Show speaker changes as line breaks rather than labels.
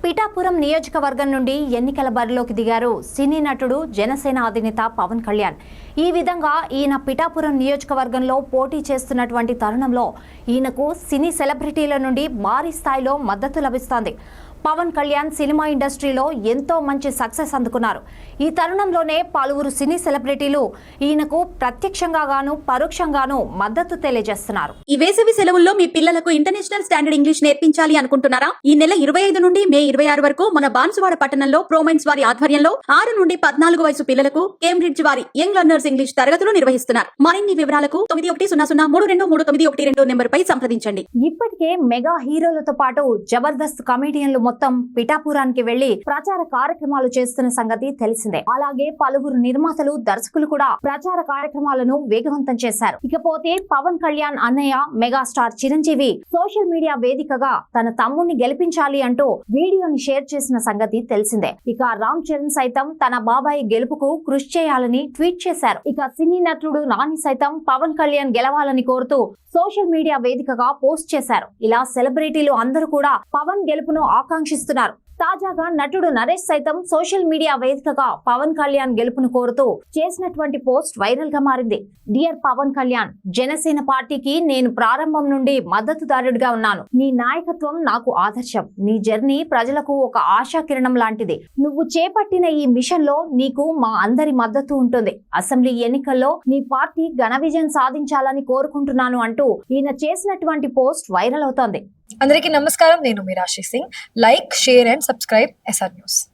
పిఠాపురం నియోజకవర్గం నుండి ఎన్నికల బరిలోకి దిగారు సినీ నటుడు జనసేన అధినేత పవన్ కళ్యాణ్. ఈ విధంగా ఈయన పిఠాపురం నియోజకవర్గంలో పోటీ చేస్తున్నటువంటి తరుణంలో ఈయనకు సినీ సెలబ్రిటీల నుండి భారీ స్థాయిలో మద్దతు లభిస్తోంది. పవన్ కళ్యాణ్ సినిమా ఇండస్ట్రీలో ఎంతో మంచి సక్సెస్ అందుకున్నారు. ఈ తరుణంలోనే పలువురు సినీ సెలబ్రిటీలు ఈయనకు ప్రత్యక్షంగా గాను పరోక్షంగాను మద్దతు తెలియజేస్తున్నారు.
ఈ వేసవి సెలవుల్లో మీ పిల్లలకు ఇంటర్నేషనల్ స్టాండర్డ్ ఇంగ్లీష్ నేర్పించాలి అనుకుంటున్నారా? ఈ నెల 25 నుండి మే 26 వరకు మన బాన్సువాడ పట్టణంలో ప్రోమైన్స్ వారి ఆధ్వర్యంలో 6 నుండి 14 వయసు పిల్లలకు కేంబ్రిడ్జ్ వారి యంగ్ లెర్నర్స్ ఇంగ్లీష్ తరగతులు నిర్వహిస్తున్నారు. మరిన్ని వివరాలకు 9100323212 నెంబర్ పై సంప్రదించండి.
ఇప్పటికే మెగా హీరోలతో పాటు జబర్దస్త్ కమెడియన్లు మొత్తం పిఠాపురానికి వెళ్లి ప్రచార కార్యక్రమాలు చేస్తున్న సంగతి తెలిసిందే. అలాగే పలువురు నిర్మాతలు, దర్శకులు కూడా ప్రచార కార్యక్రమాలను వేగవంతం చేశారు. ఇకపోతే పవన్ కళ్యాణ్ అన్నయ్య మెగాస్టార్ చిరంజీవి సోషల్ మీడియా వేదికగా తన తమ్ముడిని గెలిపించాలి అంటూ వీడియోని షేర్ చేసిన సంగతి తెలిసిందే. ఇక రామ్ చరణ్ సైతం తన బాబాయ్ గెలుపుకు కృషి చేయాలని ట్వీట్ చేశారు. ఇక సినీ నటుడు నాని సైతం పవన్ కళ్యాణ్ గెలవాలని కోరుతూ సోషల్ మీడియా వేదికగా పోస్ట్ చేశారు. ఇలా సెలబ్రిటీలు అందరూ కూడా పవన్ గెలుపును ఆకాంక్షిస్తున్నారు. తాజాగా నటుడు నరేష్ సైతం సోషల్ మీడియా వేదికగా పవన్ కళ్యాణ్ గెలుపును కోరుతూ చేసినటువంటి పోస్ట్ వైరల్ గా మారింది. డియర్ పవన్ కళ్యాణ్, జనసేన పార్టీకి నేను ప్రారంభం నుండి మద్దతుదారుడిగా ఉన్నాను. నీ నాయకత్వం నాకు ఆదర్శం. నీ జర్నీ ప్రజలకు ఒక ఆశా కిరణం లాంటిది. నువ్వు చేపట్టిన ఈ మిషన్ లో నీకు మా అందరి మద్దతు ఉంటుంది. అసెంబ్లీ ఎన్నికల్లో నీ పార్టీ ఘన విజయం సాధించాలని కోరుకుంటున్నాను అంటూ ఈయన చేసినటువంటి పోస్ట్ వైరల్ అవుతోంది.
అందరికీ నమస్కారం. నేను Meerashi Singh. Like, share and subscribe SR news.